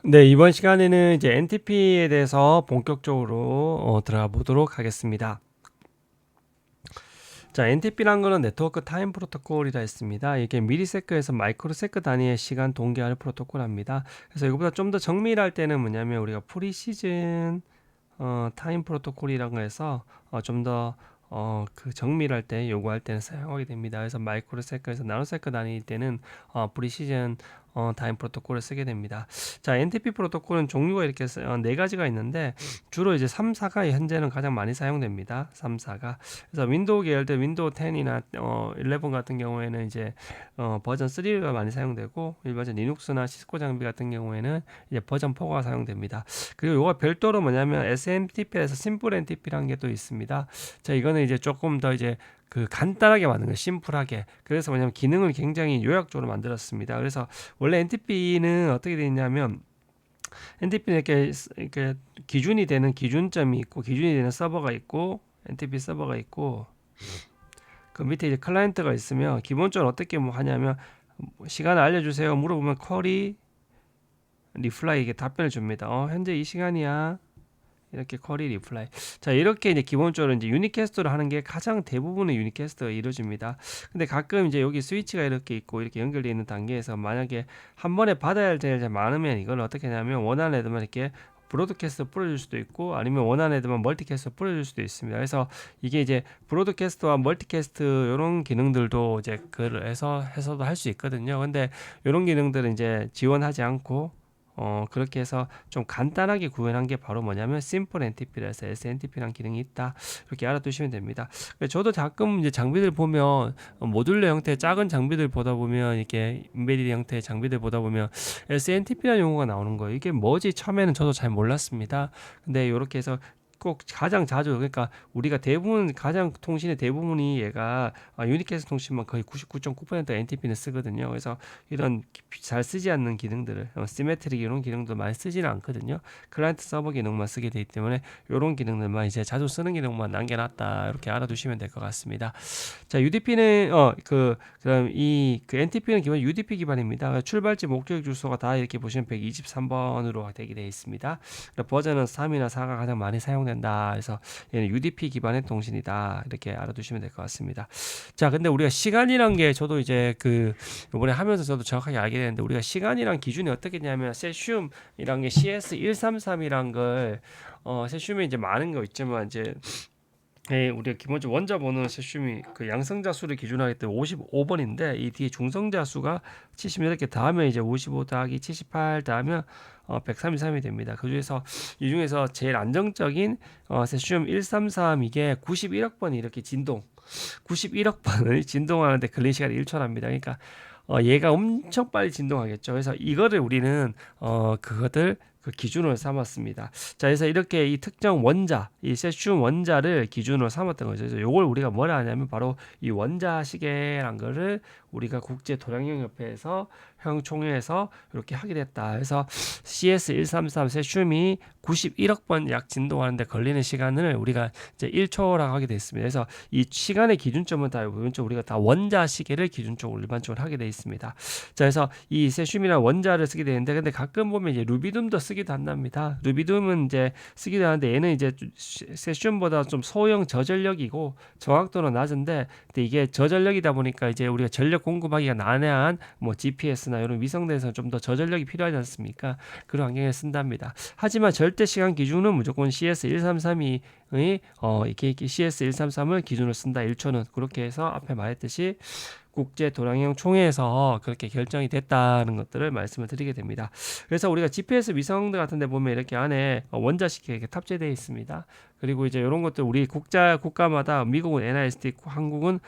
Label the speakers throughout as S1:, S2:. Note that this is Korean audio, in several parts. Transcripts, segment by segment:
S1: 네, 이번 시간에는 이제 NTP에 대해서 본격적으로 들어가 보도록 하겠습니다. 자, NTP란 거는 네트워크 타임 프로토콜이라 했습니다. 이게 미리세컨에서 마이크로세컨 단위의 시간 동기화를 프로토콜합니다. 그래서 이거보다 좀 더 정밀할 때는 뭐냐면 우리가 프리시즌 타임 프로토콜이라고 해서 좀 더 그 정밀할 때 요구할 때는 사용하게 됩니다. 그래서 마이크로세컨에서 나노세컨 단위일 때는 프리시즌 타임 프로토콜을 쓰게 됩니다. 자, NTP 프로토콜은 종류가 이렇게 네 가지가 있는데 주로 이제 3, 4가 현재는 가장 많이 사용됩니다. 3, 4가. 그래서 윈도우 계열들 윈도우 10이나 11 같은 경우에는 이제 버전 3가 많이 사용되고 일반적 리눅스나 시스코 장비 같은 경우에는 이제 버전 4가 사용됩니다. 그리고 요거 별도로 뭐냐면 SMTP에서 심플 NTP라는 게 또 있습니다. 자, 이거는 이제 조금 더 이제 그 간단하게 만든 거 심플하게. 그래서 뭐냐면 기능을 굉장히 요약적으로 만들었습니다. 그래서 원래 NTP는 어떻게 되어 있냐면 NTP는 이렇게 기준이 되는 기준점이 있고 기준이 되는 서버가 있고 NTP 서버가 있고 그 밑에 이제 클라이언트가 있으면 기본적으로 어떻게 뭐 하냐면 시간을 알려주세요 물어보면 쿼리 리플라이 이게 답변을 줍니다. 현재 이 시간이야. 이렇게 쿼리 리플라이. 자, 이렇게 이제 기본적으로 이제 유니캐스트로 하는 게 가장 대부분의 유니캐스트가 이루어집니다. 근데 가끔 이제 여기 스위치가 이렇게 있고 이렇게 연결되어 있는 단계에서 만약에 한 번에 받아야 할 때가 많으면 이걸 어떻게 하냐면 원하는 애들만 이렇게 브로드캐스트 뿌려줄 수도 있고 아니면 원하는 애들만 멀티캐스트 뿌려줄 수도 있습니다. 그래서 이게 이제 브로드캐스트와 멀티캐스트 이런 기능들도 이제 해서도 할 수 있거든요. 근데 이런 기능들은 이제 지원하지 않고 그렇게 해서 좀 간단하게 구현한 게 바로 뭐냐면 심플 NTP라서 SNTP라는 기능이 있다. 이렇게 알아두시면 됩니다. 저도 가끔 이제 장비들 보면 모듈러 형태의 작은 장비들 보다 보면 이렇게 인베디드 형태의 장비들 보다 보면 SNTP라는 용어가 나오는 거예요. 이게 뭐지? 처음에는 저도 잘 몰랐습니다. 근데 이렇게 해서 꼭 가장 자주 그러니까 우리가 대부분 가장 통신의 대부분이 얘가 유니캐스 통신만 거의 99.9% NTP는 쓰거든요. 그래서 이런 잘 쓰지 않는 기능들을 시메트릭 이런 기능도 많이 쓰지는 않거든요. 클라이언트 서버 기능만 쓰게 되기 때문에 이런 기능들만 이제 자주 쓰는 기능만 남겨놨다 이렇게 알아두시면 될 것 같습니다. 자, UDP는 그럼 그 NTP는 기본 UDP 기반입니다. 출발지 목적 주소가 다 이렇게 보시면 123번으로 되게 되어 있습니다. 버전은 3이나 4가 가장 많이 사용된다. 그래서 얘는 UDP 기반의 통신이다. 이렇게 알아두시면 될 것 같습니다. 자, 근데 우리가 시간이란 게 저도 이제 그 이번에 하면서 저도 정확하게 알게 됐는데 우리가 시간이란 기준이 어떻게 되냐면 세슘이란 게 CS133이란 걸 세슘이 이제 많은 거 있지만 이제 우리가 기본적으로 원자 번호는 세슘이 그 양성자 수를 기준으로 하기 때문에 55번인데 이 뒤에 중성자 수가 78개 더하면 이제 55 더하기 78 더하면 133이 됩니다. 그 중에서 이 중에서 제일 안정적인 세슘 133 이게 91억 번이 이렇게 91억 번을 진동하는데 걸린 시간이 1초랍니다. 그러니까 얘가 엄청 빨리 진동하겠죠. 그래서 이거를 우리는 그것들 그 기준으로 삼았습니다. 자, 그래서 이렇게 이 특정 원자, 이 세슘 원자를 기준으로 삼았던 거죠. 그래서 이걸 우리가 뭐라 하냐면 바로 이 원자 시계란 거를 우리가 국제 도량형 협회에서 형총회에서 이렇게 하게 됐다. 그래서 CS133 세슘이 91억 번 약 진동하는데 걸리는 시간을 우리가 이제 1초라고 하게 됐습니다. 그래서 이 시간의 기준점은 다 우리가 다 원자 시계를 기준적으로 일반적으로 하게 되어 있습니다. 자, 그래서 이 세슘이나 원자를 쓰게 되는데 근데 가끔 보면 이제 루비듐도 쓰기도 한답니다. 루비듐은 이제 쓰기도 하는데 얘는 이제 세슘보다 좀 소형 저전력이고 정확도는 낮은데 근데 이게 저전력이다 보니까 이제 우리가 전력 공급하기가 난해한 뭐 GPS나 이런 위성대에서 좀 더 저전력이 필요하지 않습니까? 그런 환경에 쓴답니다. 하지만 절대 시간 기준은 무조건 CS1332의 이렇게 CS133을 기준으로 쓴다. 1초는 그렇게 해서 앞에 말했듯이 국제 도량형 총회에서 그렇게 결정이 됐다는 것들을 말씀을 드리게 됩니다. 그래서 우리가 GPS 위성들 같은 데 보면 이렇게 안에 원자식이 이렇게 탑재되어 있습니다. 그리고 이제 이런 것들 우리 국가마다 미국은 NIST, 한국은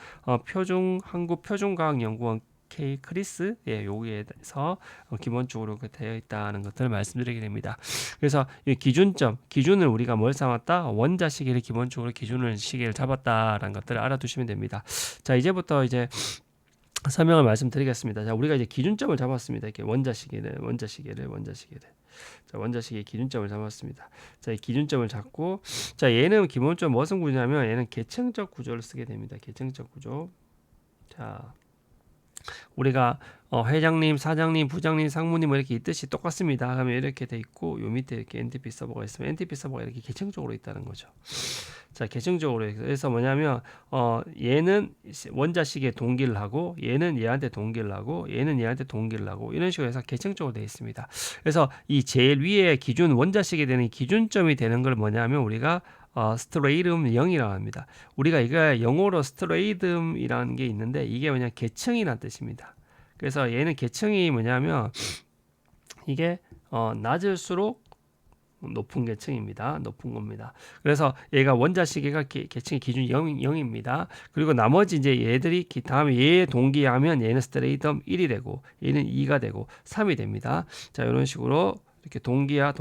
S1: 한국 표준과학연구원 K 크리스 여기에 대해서 기본적으로 되어 있다는 것들을 말씀드리게 됩니다. 그래서 이 기준을 우리가 뭘 삼았다? 원자 시계를 기본적으로 시계를 잡았다라는 것들을 알아두시면 됩니다. 자, 이제부터 이제 설명을 말씀드리겠습니다. 자, 우리가 이제 기준점을 잡았습니다. 이렇게 원자시계를. 자, 원자시계 기준점을 잡았습니다. 자, 이 기준점을 잡고, 자, 얘는 기본적으로 무슨 구조냐면 얘는 계층적 구조를 쓰게 됩니다. 계층적 구조. 자, 우리가 회장님, 사장님, 부장님, 상무님 뭐 이렇게 있듯이 똑같습니다. 그러면 이렇게 돼 있고 요 밑에 이렇게 NTP 서버가 있으면 NTP 서버가 이렇게 계층적으로 있다는 거죠. 자, 계층적으로 해서 뭐냐면 얘는 원자식에 동기를 하고 얘는 얘한테 동기를 하고 얘는 얘한테 동기를 하고 이런 식으로 해서 계층적으로 되어 있습니다. 그래서 이 제일 위에 기준 원자식에 되는 기준점이 되는 걸 뭐냐면 우리가 스트레이름 0이라고 합니다. 우리가 이거 영어로 스트레이름이라는 게 있는데 이게 뭐냐 계층이라는 뜻입니다. 그래서 얘는 계층이 뭐냐면 이게 낮을수록 높은 계층입니다. 높은 겁니다. 그래서 얘가 원자식이가 계층의 기준이 0입니다. 그리고 나머지 이제 얘들이 다음에 얘의 동기하면 얘는 스트레이텀 1이 되고 얘는 2가 되고 3이 됩니다. 자, 이런 식으로 이렇게 동기화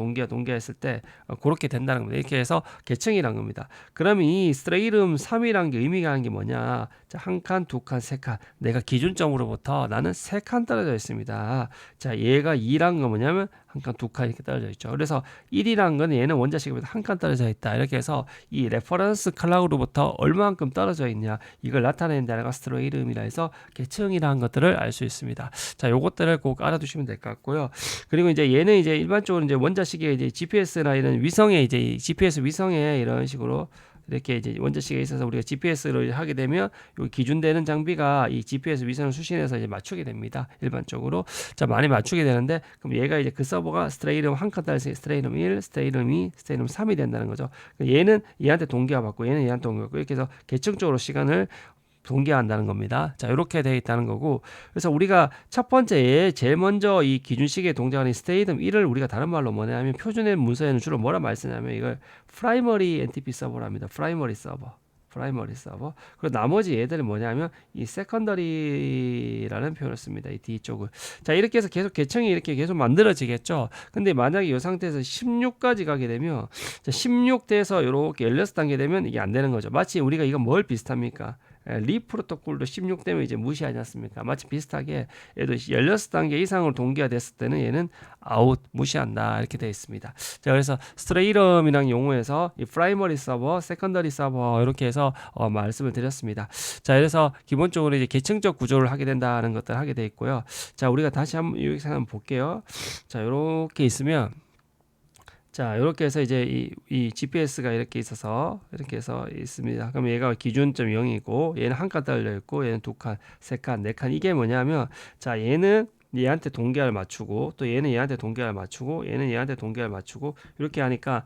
S1: 했을 때 그렇게 된다는 겁니다. 이렇게 해서 계층이란 겁니다. 그러면 이 스트레이름 3이라는 게 의미가 하는 게 뭐냐? 자, 한 칸, 두 칸, 세 칸. 내가 기준점으로부터 나는 세 칸 떨어져 있습니다. 자, 얘가 2란 건 뭐냐면 한 칸, 두 칸 이렇게 떨어져 있죠. 그래서 1이란 건 얘는 원자식보다 한 칸 떨어져 있다. 이렇게 해서 이 레퍼런스 클락으로부터 얼마만큼 떨어져 있냐 이걸 나타내는 데가 스트레이름이라 해서 계층이라는 것들을 알 수 있습니다. 자, 요것들을 꼭 알아두시면 될 것 같고요. 그리고 이제 얘는 이제 일반적으로 이제 원자식에 이제 GPS나 이런 위성에 이제 GPS 위성에 이런 식으로 이렇게 이제 원자식에 있어서 우리가 GPS를 하게 되면 요 기준되는 장비가 이 GPS 위성을 수신해서 이제 맞추게 됩니다. 일반적으로. 자, 많이 맞추게 되는데 그럼 얘가 이제 그 서버가 스트레이름 한 칸 따라서 스트레이름 1, 스트레이름 2, 스트레이름 3이 된다는 거죠. 얘는 얘한테 동기화 받고 얘는 얘한테 동기화 받고 이렇게 해서 계층적으로 시간을 동기화한다는 겁니다. 자, 이렇게 되어 있다는 거고. 그래서 우리가 첫 번째 제일 먼저 이 기준식의 동작하는 스테이텀 1을 우리가 다른 말로 뭐냐면 표준의 문서에는 주로 뭐라 말쓰냐면 이걸 프라이머리 NTP 서버랍니다. 프라이머리 서버. 그리고 나머지 얘들은 뭐냐면 이 세컨더리라는 표현을 씁니다. 이 뒤쪽을. 자, 이렇게 해서 계속 계층이 이렇게 계속 만들어지겠죠. 근데 만약에 이 상태에서 16까지 가게 되면 자, 16 돼서 이렇게 열렸을 단계 되면 이게 안 되는 거죠. 마치 우리가 이거 뭘 비슷합니까? 리 프로토콜도 16 되면 이제 무시하지 않습니까? 마치 비슷하게 얘도 16단계 이상으로 동기화됐을 때는 얘는 아웃 무시한다 이렇게 되어 있습니다. 자, 그래서 스트레이럼이라는 용어에서 이 프라이머리 서버, 세컨더리 서버 이렇게 해서 말씀을 드렸습니다. 자, 그래서 기본적으로 이제 계층적 구조를 하게 된다는 것들 하게 되어 있고요. 자, 우리가 다시 한번 여기서 한번 볼게요. 자, 이렇게 있으면 자, 이렇게 해서 이제 이 GPS가 이렇게 있어서 이렇게 해서 있습니다. 그럼 얘가 기준점 0이고 얘는 한 칸 달려 있고 얘는 두 칸, 세 칸, 네 칸. 이게 뭐냐면 자, 얘는 얘한테 동기화를 맞추고 또 얘는 얘한테 동기화를 맞추고 얘는 얘한테 동기화를 맞추고 이렇게 하니까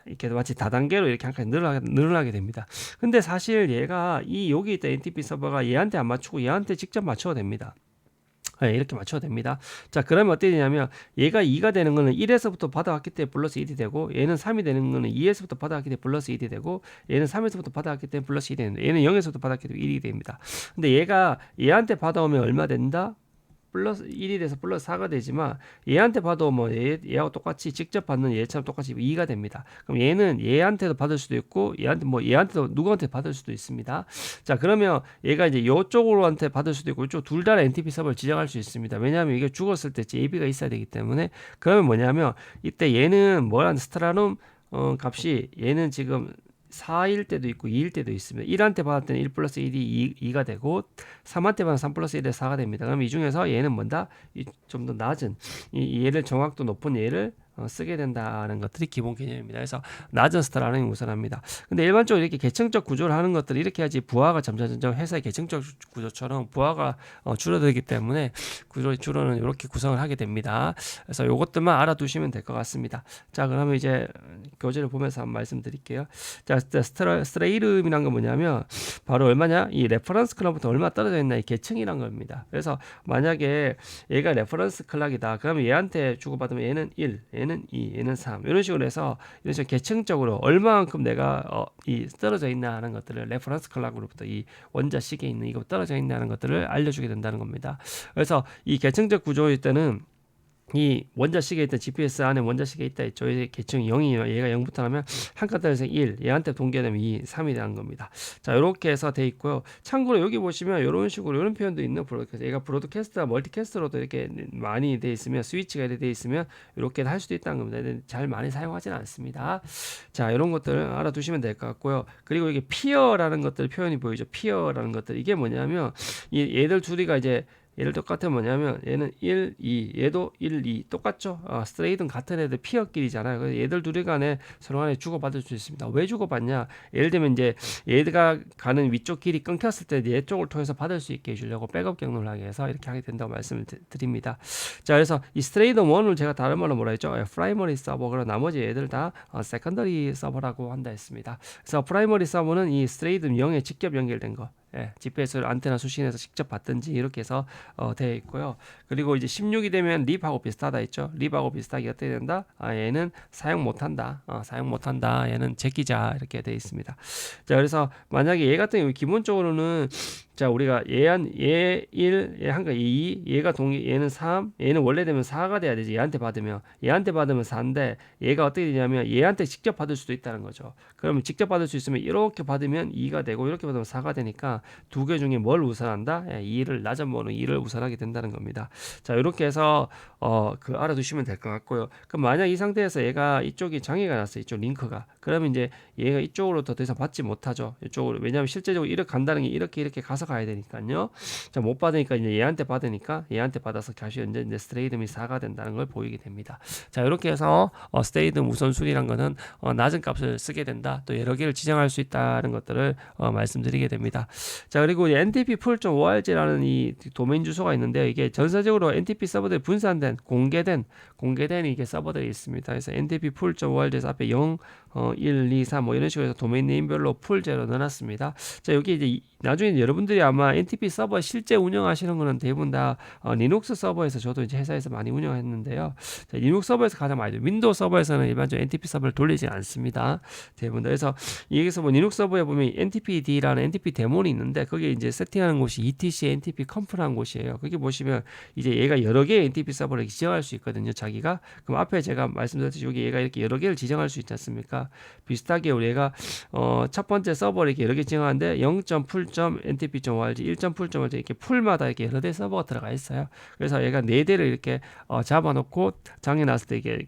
S1: 이렇게 마치 다단계로 이렇게 한 칸 늘어나게 됩니다. 근데 사실 얘가 이 여기 있다 NTP 서버가 얘한테 안 맞추고 얘한테 직접 맞춰도 됩니다. 네, 이렇게 맞춰도 됩니다. 자, 그러면 어떻게 되냐면 얘가 2가 되는 거는 1에서부터 받아왔기 때문에 플러스 1이 되고 얘는 3이 되는 거는 2에서부터 받아왔기 때문에 플러스 1이 되고 얘는 3에서부터 받아왔기 때문에 플러스 1이 되는데 얘는 0에서부터 받아왔기 때문에 1이 됩니다. 근데 얘가 얘한테 받아오면 얼마 된다? 플러스 1이 돼서 플러스 4가 되지만 얘한테 받아오면 뭐 얘하고 똑같이 직접 받는 얘처럼 똑같이 2가 됩니다. 그럼 얘는 얘한테도 받을 수도 있고 얘한테도 누구한테 받을 수도 있습니다. 자, 그러면 얘가 이제 이쪽으로한테 받을 수도 있고 이쪽 둘 다 NTP 서버를 지정할 수 있습니다. 왜냐하면 이게 죽었을 때 JB가 있어야 되기 때문에. 그러면 뭐냐면 이때 얘는 뭐라는 스트라눔 값이 얘는 지금 4일 때도 있고 2일 때도 있습니다. 1한테 받을 때는 1 플러스 1이 2가 되고 3한테 받으면 3 플러스 1에 4가 됩니다. 그럼 이 중에서 얘는 뭔다? 좀 더 낮은 얘를 정확도 높은 얘를 쓰게 된다는 것들이 기본 개념입니다. 그래서 낮은 스타라는 우선합니다. 근데 일반적으로 이렇게 계층적 구조를 하는 것들 이렇게 해야지 부하가 점점 회사의 계층적 구조처럼 부하가 줄어들기 때문에 주로는 이렇게 구성을 하게 됩니다. 그래서 이것들만 알아두시면 될 것 같습니다. 자, 그러면 이제 교재를 보면서 한번 말씀드릴게요. 자, 스트레이름이란 건 뭐냐면 바로 얼마냐? 이 레퍼런스 클락부터 얼마 떨어져 있나 이 계층이란 겁니다. 그래서 만약에 얘가 레퍼런스 클락이다. 그러면 얘한테 주고받으면 얘는 1, 얘는 2, 얘는 3 이런 식으로 해서 이런 식으로 계층적으로 얼마만큼 내가 이 떨어져 있나 하는 것들을 레퍼런스 클락으로부터 이 원자식에 있는 이거 떨어져 있나 하는 것들을 알려주게 된다는 겁니다. 그래서 이 계층적 구조일 때는 이 원자식에 있던 GPS 안에 원자식에 있다 있죠. 얘 계층이 0이에요. 얘가 0부터 하면 한 칸 따라서 1, 얘한테 동기화되면 2, 3이 되는 겁니다. 자, 이렇게 해서 돼 있고요. 참고로 여기 보시면 이런 식으로 이런 표현도 있는 브로드캐스트. 얘가 브로드캐스트와 멀티캐스트로도 이렇게 많이 돼 있으면 스위치가 이렇게 돼 있으면 이렇게 할 수도 있다는 겁니다. 잘 많이 사용하지는 않습니다. 자, 이런 것들을 알아두시면 될 것 같고요. 그리고 이게 피어라는 것들 표현이 보이죠. 피어라는 것들 이게 뭐냐면 얘들 둘이가 이제 얘를 똑같은 뭐냐면 얘는 1, 2, 얘도 1, 2 똑같죠. 스트레이트는 같은 애들 피어끼리잖아요. 그래서 얘들 둘이 간에 서로 간에 주고받을 수 있습니다. 왜 주고받냐? 예를 들면 이제 얘가 가는 위쪽 길이 끊겼을 때 얘 쪽을 통해서 받을 수 있게 해주려고 백업 경로를 하기 위해서 이렇게 하게 된다고 말씀을 드립니다. 자, 그래서 이 스트레이트 1을 제가 다른 말로 뭐라 했죠? 프라이머리 서버. 그리고 나머지 얘들 다 세컨더리 서버라고 한다 했습니다. 그래서 프라이머리 서버는 이 스트레이트 0에 직접 연결된 거. GPS를 안테나 수신해서 직접 받든지 이렇게 해서 되어 있고요. 그리고 이제 16이 되면 립하고 비슷하다 했죠. 립하고 비슷하게 어떻게 된다? 얘는 사용 못한다. 사용 못한다. 얘는 제끼자 이렇게 되어 있습니다. 자, 그래서 만약에 얘 같은 경우 기본적으로는 자, 우리가 얘 1, 얘 한가 2, 얘가 얘는 3, 얘는 원래 되면 4가 돼야 되지. 얘한테 받으면 4인데 얘가 어떻게 되냐면 얘한테 직접 받을 수도 있다는 거죠. 그러면 직접 받을 수 있으면 이렇게 받으면 2가 되고 이렇게 받으면 4가 되니까 두 개 중에 뭘 우선한다? 2를 낮은 번호 2를 우선하게 된다는 겁니다. 자, 이렇게 해서 알아두시면 될 것 같고요. 그럼 만약 이 상태에서 얘가 이쪽이 장애가 났어요. 이쪽 링크가. 그러면 이제 얘가 이쪽으로 더 이상 받지 못하죠. 이쪽으로. 왜냐하면 실제적으로 이렇게 간다는 게 이렇게 가서 가야 되니까요. 자, 못 받으니까 이제 얘한테 받으니까 얘한테 받아서 다시 이제 스트레이듬이 4가 된다는 걸 보이게 됩니다. 자, 이렇게 해서 스트레이듬 우선순위란 거는 낮은 값을 쓰게 된다. 또 여러 개를 지정할 수 있다는 것들을 말씀드리게 됩니다. 자, 그리고 NTP pool.org라는 이 도메인 주소가 있는데요. 이게 전사적으로 NTP 서버들이 분산된 공개된 이게 서버들이 있습니다. 그래서 NTP pool.org에서 앞에 0, 1, 2, 3 뭐 이런 식으로 해서 도메인 네임별로 풀제로 넣어놨습니다. 자, 여기 이제 나중에 여러분들이 아마 NTP 서버 실제 운영하시는 거는 대부분 다 리눅스 서버에서 저도 이제 회사에서 많이 운영했는데요. 자, 리눅스 서버에서 가장 많이 돼요. 윈도우 서버에서는 일반적으로 NTP 서버를 돌리지 않습니다. 대부분. 그래서 여기서 뭐 리눅스 서버에 보면 NTPD라는 NTP 데몬이 있는데 거기에 이제 세팅하는 곳이 ETC NTP 컴프라는 곳이에요. 거기 보시면 이제 얘가 여러 개의 NTP 서버를 지정할 수 있거든요. 자기가. 그럼 앞에 제가 말씀드렸듯이 여기 얘가 이렇게 여러 개를 지정할 수 있지 않습니까? 비슷하게 우리 얘가 첫 번째 서버를 이렇게 여러 개 지정하는데 0.풀.ntp.org, 1.풀.org 이렇게 풀마다 이렇게 여러 대 서버가 들어가 있어요. 그래서 얘가 네 대를 이렇게 잡아놓고 장애 났을 때 이게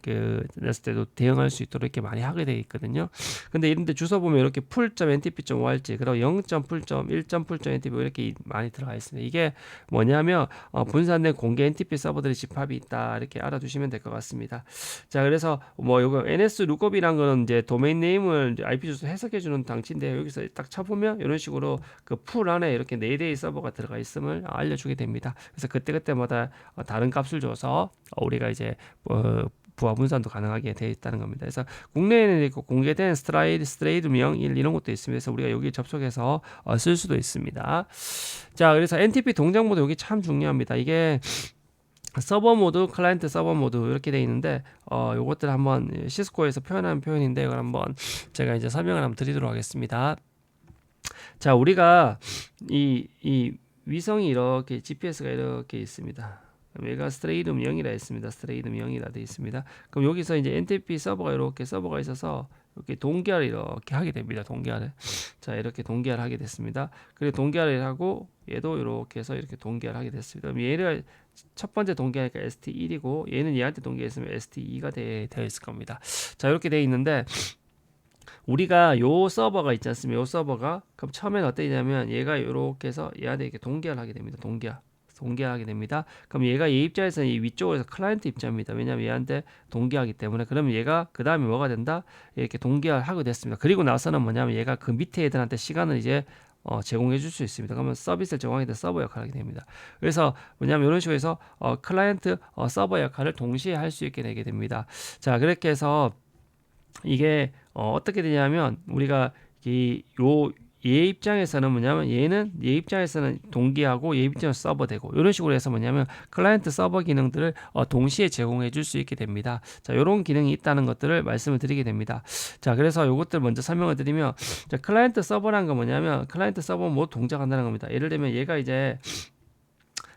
S1: 났을 때도 대응할 수 있도록 이렇게 많이 하게 되어 있거든요. 근데 이런데 주소 보면 이렇게 풀.ntp.org 그리고 0.풀.1.풀.ntp 이렇게 많이 들어가 있습니다. 이게 뭐냐면 분산된 공개 NTP 서버들의 집합이 있다 이렇게 알아두시면 될 것 같습니다. 자, 그래서 뭐 이거 NS 룩업이란 거는 이제 도메인 네임을 IP 주소 해석해 주는 장치인데 여기서 딱 쳐보면 이런 식으로 그 풀 안에 이렇게 4대의 서버가 들어가 있음을 알려주게 됩니다. 그래서 그때그때마다 다른 값을 줘서 우리가 이제 부하 분산도 가능하게 되어 있다는 겁니다. 그래서 국내에는 있고 공개된 스트레이트 명 이런 것도 있습니다. 그래서 우리가 여기 접속해서 쓸 수도 있습니다. 자, 그래서 NTP 동작 모드 여기 참 중요합니다. 이게 서버 모드, 클라이언트 서버 모드 이렇게 되어 있는데 요것들 한번 시스코에서 표현한 표현인데 이걸 한번 제가 이제 설명을 한번 드리도록 하겠습니다. 자, 우리가 이 위성이 이렇게 GPS가 이렇게 있습니다. 얘가 스트레이름 0이라 했습니다. 스트레이름 0이라 되어 있습니다. 그럼 여기서 이제 NTP 서버가 이렇게 서버가 있어서 이렇게 동기화를 이렇게 하게 됩니다. 동기화를. 자, 이렇게 동기화를 하게 됐습니다. 그리고 동기화를 하고 얘도 이렇게 해서 이렇게 동기화를 하게 됐습니다. 그럼 얘를 첫 번째 동기화니까 ST1이고 얘는 얘한테 동기화했으면 ST2가 되어 있을 겁니다. 자, 이렇게 되어 있는데 우리가 요 서버가 있지 않습니까? 요 서버가 그럼 처음에는 어떻게 되냐면 얘가 이렇게 해서 얘한테 이렇게 동기화를 하게 됩니다. 동기화하게 됩니다. 그럼 얘가 얘 입장에서는 이 위쪽에서 클라이언트 입장입니다. 왜냐하면 얘한테 동기화하기 때문에. 그러면 얘가 그 다음에 뭐가 된다? 이렇게 동기화를 하게 됐습니다. 그리고 나서는 뭐냐면 얘가 그 밑에 애들한테 시간을 이제 제공해 줄 수 있습니다. 그러면 서비스를 제공하게 돼 서버 역할을 하게 됩니다. 그래서 뭐냐면 이런 식으로 해서 클라이언트 서버 역할을 동시에 할 수 있게 되게 됩니다. 자, 그렇게 해서 이게 어떻게 되냐면 우리가 얘 입장에서는 뭐냐면 얘 입장에서는 동기하고 얘 입장에서 서버 되고 이런 식으로 해서 뭐냐면 클라이언트 서버 기능들을 동시에 제공해 줄 수 있게 됩니다. 자, 이런 기능이 있다는 것들을 말씀을 드리게 됩니다. 자, 그래서 이것들 먼저 설명을 드리면 자, 클라이언트 서버란 건 뭐냐면 클라이언트 서버 모두 동작한다는 겁니다. 예를 들면 얘가 이제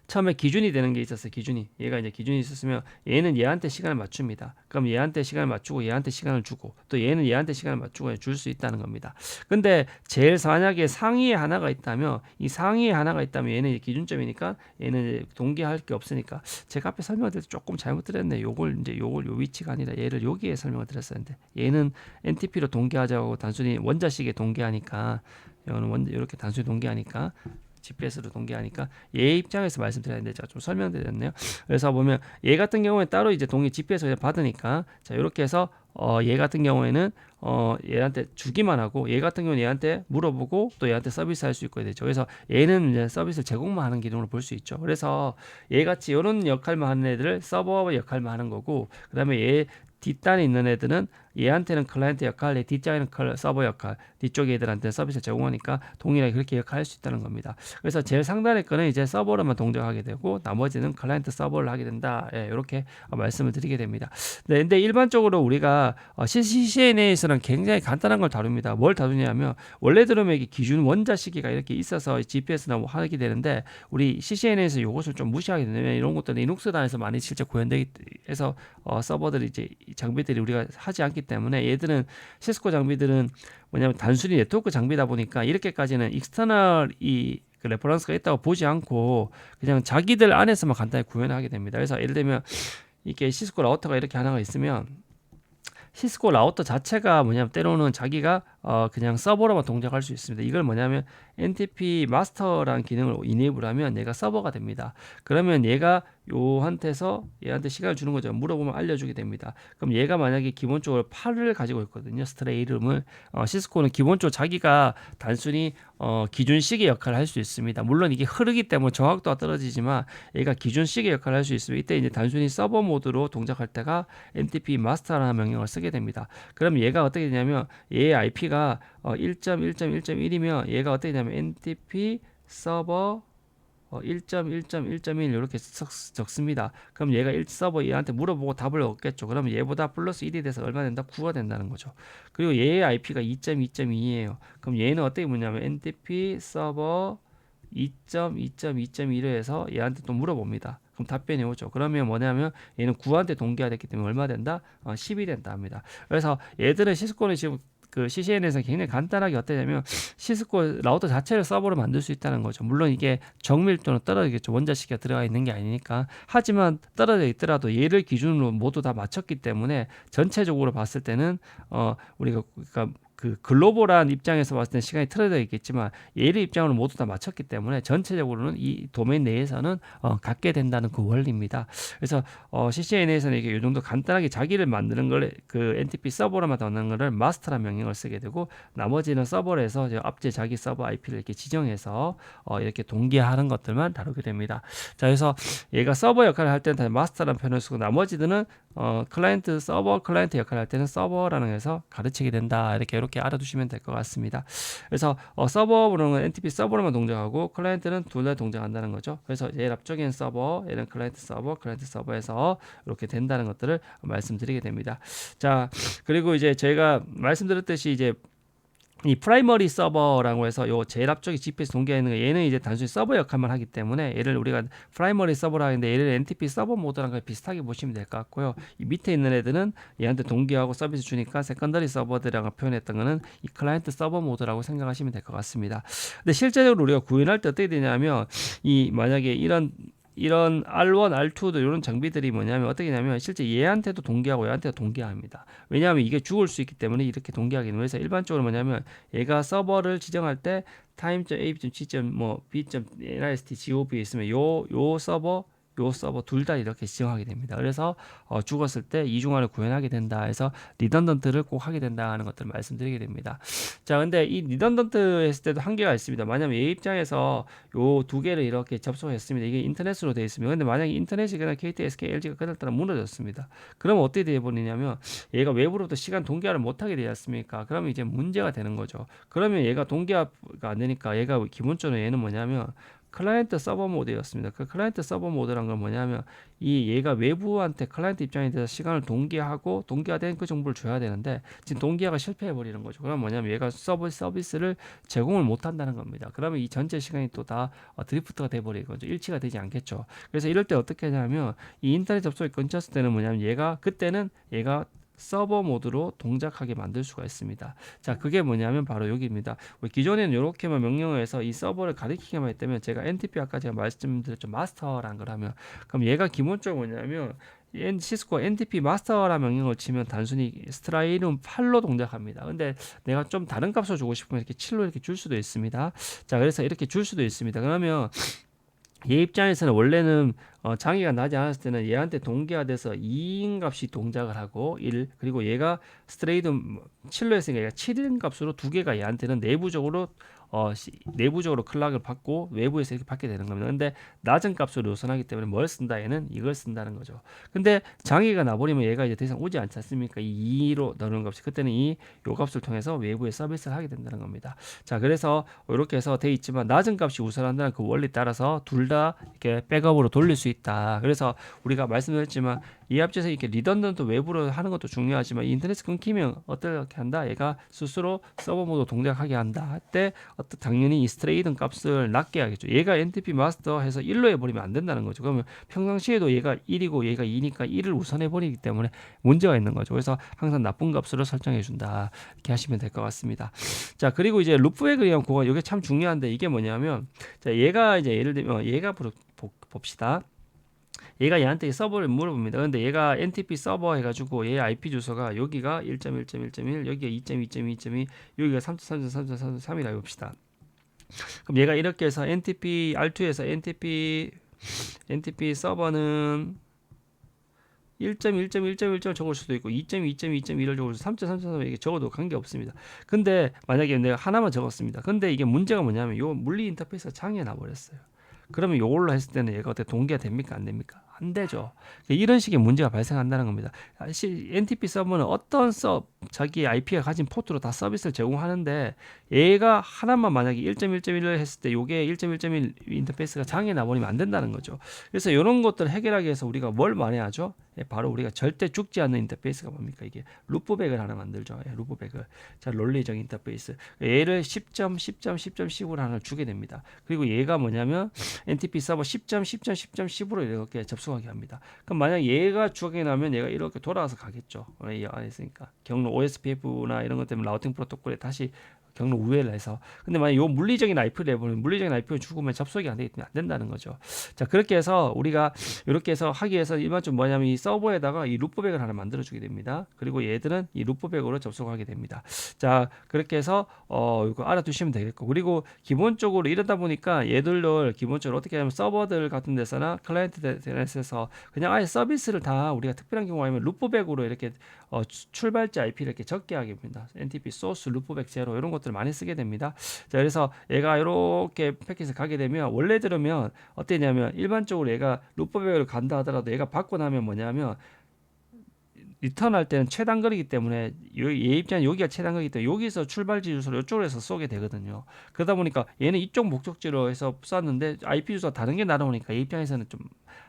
S1: 처음에 기준이 되는 게 있었어요. 얘가 이제 기준이 있었으면 얘는 얘한테 시간을 맞춥니다. 그럼 얘한테 시간을 맞추고 얘한테 시간을 주고 또 얘는 얘한테 시간을 맞추고 줄 수 있다는 겁니다. 근데 제일 만약에 상위에 하나가 있다면 이 상위에 하나가 있다면 얘는 이제 기준점이니까 얘는 이제 동기할 게 없으니까 제가 앞에 설명드릴 때 조금 잘못 드렸네. 요걸 요 위치가 아니라 얘를 여기에 설명을 드렸었는데 얘는 NTP로 동기하자고 단순히 원자식에 동기하니까 이거는 이렇게 단순히 동기하니까 GPS로 동기하니까 얘 입장에서 말씀드려야 되는데 제가 좀 설명드렸네요. 그래서 보면 얘 같은 경우에 따로 이제 동기 GPS를 받으니까 자 이렇게 해서 얘 같은 경우에는 얘한테 주기만 하고 얘 같은 경우는 얘한테 물어보고 또 얘한테 서비스 할 수 있고 되죠. 그래서 얘는 이제 서비스 제공만 하는 기능으로 볼 수 있죠. 그래서 얘 같이 이런 역할만 하는 애들을 서버 역할만 하는 거고 그다음에 얘 뒷단에 있는 애들은 얘한테는 클라이언트 역할, 얘 뒷장에는 서버 역할, 뒤쪽 애들한테 서비스를 제공하니까 동일하게 그렇게 역할할 수 있다는 겁니다. 그래서 제일 상단의 거는 이제 서버로만 동작하게 되고 나머지는 클라이언트 서버를 하게 된다. 예, 이렇게 말씀을 드리게 됩니다. 네, 근데 일반적으로 우리가 CCNA에서는 굉장히 간단한 걸 다룹니다. 뭘 다루냐면 원래대로 이게 기준 원자 시기가 이렇게 있어서 GPS나 뭐 하게 되는데 우리 CCNA에서 이것을 좀 무시하게 되면 이런 것들은 리눅스 단에서 많이 실제 구현되기 해서 서버들이 이제 장비들이 우리가 하지 않기 때문에 얘들은 시스코 장비들은 뭐냐면 단순히 네트워크 장비다 보니까 이렇게까지는 익스터널 그 레퍼런스가 있다고 보지 않고 그냥 자기들 안에서만 간단히 구현하게 됩니다. 그래서 예를 들면 이게 시스코 라우터가 이렇게 하나가 있으면 시스코 라우터 자체가 뭐냐면 때로는 자기가 그냥 서버로만 동작할 수 있습니다. 이걸 뭐냐면 NTP 마스터라는 기능을 이네이블하면 얘가 서버가 됩니다. 그러면 얘가 요한테서 얘한테 시간을 주는 거죠. 물어보면 알려주게 됩니다. 그럼 얘가 만약에 기본적으로 8을 가지고 있거든요. 스트레이 이름을 시스코는 기본적으로 자기가 단순히 기준 시계 역할을 할 수 있습니다. 물론 이게 흐르기 때문에 정확도가 떨어지지만 얘가 기준 시계 역할을 할 수 있으면 이때 이제 단순히 서버 모드로 동작할 때가 NTP 마스터라는 명령을 쓰게 됩니다. 그럼 얘가 어떻게 되냐면 얘의 IP가 1.1.1.1이면 얘가 어떻게 되냐면 NTP 서버 1.1.1.1 이렇게 적습니다. 그럼 얘가 서버 얘한테 물어보고 답을 얻겠죠. 그러면 얘보다 플러스 1이 돼서 얼마 된다? 9가 된다는 거죠. 그리고 얘의 IP가 2.2.2이에요. 그럼 얘는 어떻게 묻냐면 NTP 서버 2.2.2.1을 해서 얘한테 또 물어봅니다. 그럼 답변이 오죠. 그러면 뭐냐면 얘는 9한테 동기화 됐기 때문에 얼마 된다? 10이 된다 합니다. 그래서 얘들은 시스코는 지금 그 CCN에서 굉장히 간단하게 어떠냐면 시스코 라우터 자체를 서버로 만들 수 있다는 거죠. 물론 이게 정밀도는 떨어지겠죠. 원자 시계가 들어가 있는 게 아니니까. 하지만 떨어져 있더라도 얘를 기준으로 모두 다 맞췄기 때문에 전체적으로 봤을 때는 우리가 그러니까 그 글로벌한 입장에서 봤을 때 시간이 틀어져 있겠지만 얘를 입장으로 모두 다 맞췄기 때문에 전체적으로는 이 도메인 내에서는 갖게 된다는 그 원리입니다. 그래서 CCNA에서는 이게 이 정도 간단하게 자기를 만드는 걸 그 NTP 서버로만 넣는 거를 마스터라는 명령을 쓰게 되고 나머지는 서버에서 앞제 자기 서버 IP를 이렇게 지정해서 이렇게 동기화하는 것들만 다루게 됩니다. 자, 그래서 얘가 서버 역할을 할 때는 다 마스터라는 표현을 쓰고 나머지들은 클라이언트 서버 클라이언트 역할을 할 때는 서버라는 해서 가르치게 된다. 이렇게 알아두시면 될 것 같습니다. 그래서 서버로는 NTP 서버로만 동작하고 클라이언트는 둘 다 동작한다는 거죠. 그래서 얘 앞쪽엔 서버, 얘는 클라이언트 서버에서 이렇게 된다는 것들을 말씀드리게 됩니다. 자, 그리고 이제 저희가 말씀드렸듯이 이제 이 프라이머리 서버라고 해서 요 제일 앞쪽에 GPS 동기화 있는 거 얘는 이제 단순히 서버 역할만 하기 때문에 얘를 우리가 프라이머리 서버라 하는데 얘를 NTP 서버 모드랑 거의 비슷하게 보시면 될 것 같고요. 이 밑에 있는 애들은 얘한테 동기화하고 서비스 주니까 세컨더리 서버들이라고 표현했던 거는 이 클라이언트 서버 모드라고 생각하시면 될 것 같습니다. 근데 실제적으로 우리가 구현할 때 어떻게 되냐면 이 만약에 이런 R1, R2도 이런 장비들이 뭐냐면 어떻게 되냐면 실제 얘한테도 동기하고 얘한테도 동기합니다. 왜냐하면 이게 죽을 수 있기 때문에 이렇게 동기하게 되는 거예요. 일반적으로 뭐냐면 얘가 서버를 지정할 때 time.a.g. 뭐 b.nist gov 있으면 요 서버 둘 다 이렇게 지정하게 됩니다. 그래서 죽었을 때 이중화를 구현하게 된다 해서 리던던트를 꼭 하게 된다 하는 것들을 말씀드리게 됩니다. 자, 근데 이 리던던트 했을 때도 한계가 있습니다. 만약에 얘 입장에서 요 두 개를 이렇게 접속했습니다. 이게 인터넷으로 되어 있습니다. 근데 만약에 인터넷이 그냥 KT, SK, LG가 그날따라 무너졌습니다. 그러면 어떻게 되어버리냐면 얘가 외부로부터 시간 동기화를 못하게 되지 않습니까? 그러면 이제 문제가 되는 거죠. 그러면 얘가 동기화가 안 되니까 얘가 기본적으로 얘는 뭐냐면 클라이언트 서버 모드였습니다. 그 클라이언트 서버 모드란 건 뭐냐면 얘가 외부한테 클라이언트 입장에 대해서 시간을 동기화하고 동기화된 그 정보를 줘야 되는데 지금 동기화가 실패해 버리는 거죠. 그럼 뭐냐면 얘가 서비스를 제공을 못 한다는 겁니다. 그러면 이 전체 시간이 또 다 드리프트가 돼 버리는 거죠. 일치가 되지 않겠죠. 그래서 이럴 때 어떻게 하냐면 이 인터넷 접속이 끊겼을 때는 뭐냐면 그때는 얘가 서버 모드로 동작하게 만들 수가 있습니다. 자, 그게 뭐냐면 바로 여기입니다. 기존에는 이렇게만 명령을 해서 이 서버를 가리키기만 했다면 제가 NTP 아까 제가 말씀드렸죠. 마스터라는 걸 하면 그럼 얘가 기본적으로 뭐냐면 시스코 NTP 마스터라 명령을 치면 단순히 스트라이는 8로 동작합니다. 근데 내가 좀 다른 값을 주고 싶으면 이렇게 7로 이렇게 줄 수도 있습니다. 자, 그래서 이렇게 줄 수도 있습니다. 그러면 얘 입장에서는 원래는 장애가 나지 않았을 때는 얘한테 동기화돼서 2인 값이 동작을 하고 1, 그리고 얘가 스트레이트 7로 했으니까 얘가 7인 값으로 두 개가 얘한테는 내부적으로 클락을 받고 외부에서 이렇게 받게 되는 겁니다. 근데 낮은 값으로 요선하기 때문에 뭘 쓴다? 얘는 이걸 쓴다는 거죠. 근데 장애가 나버리면 얘가 이제 더 이상 오지 않지 않습니까? 이 2로 넣는 값이 그때는 요 값을 통해서 외부에 서비스를 하게 된다는 겁니다. 자, 그래서 이렇게 해서 돼 있지만 낮은 값이 우선한다는 그 원리 따라서 둘 다 이렇게 백업으로 돌릴 수 있다. 그래서 우리가 말씀드렸지만 이 합체에서 이렇게 리던던트 외부로 하는 것도 중요하지만 인터넷 끊기면 어떻게 한다? 얘가 스스로 서버 모드 동작하게 한다. 할 때 당연히 이 스트레이든 값을 낮게 하겠죠. 얘가 NTP 마스터 해서 1로 해버리면 안 된다는 거죠. 그러면 평상시에도 얘가 1이고 얘가 2니까 1을 우선해버리기 때문에 문제가 있는 거죠. 그래서 항상 나쁜 값으로 설정해 준다. 이렇게 하시면 될 것 같습니다. 자, 그리고 이제 루프백을 위한 고가 이게 참 중요한데 이게 뭐냐면 자, 얘가 이제 예를 들면 얘가 봅시다. 얘가 얘한테 서버를 물어봅니다. 근데 얘가 NTP 서버 해가지고 얘 IP 주소가 여기가 1.1.1.1, 여기가 2.2.2.2, 여기가 3.3.3.3이라 해봅시다. 그럼 얘가 이렇게 해서 NTP R2에서 NTP 서버는 1.1.1.1을 적을 수도 있고 2.2.2.1을 적을 수도 3.3.3 이게 적어도 관계없습니다. 근데 만약에 내가 하나만 적었습니다. 근데 이게 문제가 뭐냐면 요 물리 인터페이스가 장애 나버렸어요. 그러면 이걸로 했을 때는 얘가 어떻게 동기화 됩니까? 안 됩니까? 안 되죠. 이런 식의 문제가 발생한다는 겁니다. NTP 서버는 어떤 자기 IP가 가진 포트로 다 서비스를 제공하는데 얘가 하나만 만약에 1.1.1을 했을 때 이게 1.1.1 인터페이스가 장애 나버리면 안 된다는 거죠. 그래서 이런 것들을 해결하기 위해서 우리가 뭘 많이 하죠? 바로 우리가 절대 죽지 않는 인터페이스가 뭡니까? 이게 루프백을 하나 만들죠. 루프백을. 자, 논리적 인터페이스. 얘를 10.10.10.10으로 하나 주게 됩니다. 그리고 얘가 뭐냐면 NTP 서버 10.10.10.10으로 이렇게 접속하게 합니다. 그럼 만약 얘가 주게 나면 얘가 이렇게 돌아와서 가겠죠. 이 안에 있으니까. 경로 OSPF나 이런 것 때문에 라우팅 프로토콜에 다시 경로 우회를 해서. 근데 만약 요 물리적인 IP를 해보면 물리적인 IP를 죽으면 접속이 안 되기 때문에 안 된다는 거죠. 자, 그렇게 해서 우리가 이렇게 해서 하기 위해서 일반적으로 뭐냐면 이 서버에다가 이 루프백을 하나 만들어 주게 됩니다. 그리고 얘들은 이 루프백으로 접속하게 됩니다. 자, 그렇게 해서 이거 알아두시면 되겠고, 그리고 기본적으로 이러다 보니까 얘들을 기본적으로 어떻게 하냐면 서버들 같은 데서나 클라이언트 데스에서 그냥 아예 서비스를 다 우리가 특별한 경우 아니면 루프백으로 이렇게 출발자 IP를 이렇게 적게 하게 됩니다. NTP 소스 루프백 제로 이런 것들을 많이 쓰게 됩니다. 자, 그래서 얘가 이렇게 패킷을 가게 되면 원래 들으면 어땠냐면 일반적으로 얘가 루프백으로 간다 하더라도 얘가 받고 나면 뭐냐면 리턴할 때는 최단거리이기 때문에 얘 입장에 여기가 최단거리이기 때문에 여기서 출발지 주소를 이쪽으로 해서 쏘게 되거든요. 그러다 보니까 얘는 이쪽 목적지로 해서 쐈는데 IP 주소가 다른 게 날아오니까 얘 입장에서는 좀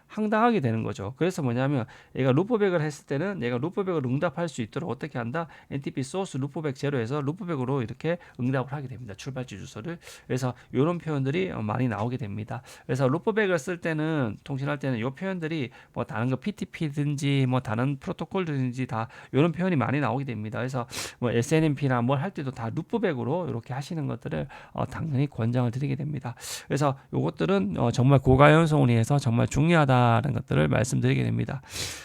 S1: 황당하게 되는 거죠. 그래서 뭐냐면 얘가 루프백을 했을 때는 얘가 루프백을 응답할 수 있도록 어떻게 한다? NTP 소스 루프백 제로에서 루프백으로 이렇게 응답을 하게 됩니다. 출발지 주소를. 그래서 이런 표현들이 많이 나오게 됩니다. 그래서 루프백을 쓸 때는 통신할 때는 이 표현들이 뭐 다른 거 PTP든지 뭐 다른 프로토콜든지 다 이런 표현이 많이 나오게 됩니다. 그래서 뭐 SNMP나 뭘 할 때도 다 루프백으로 이렇게 하시는 것들을 당연히 권장을 드리게 됩니다. 그래서 이것들은 정말 고가연성을 위해서 정말 중요하다. 라는 것들을 말씀드리게 됩니다.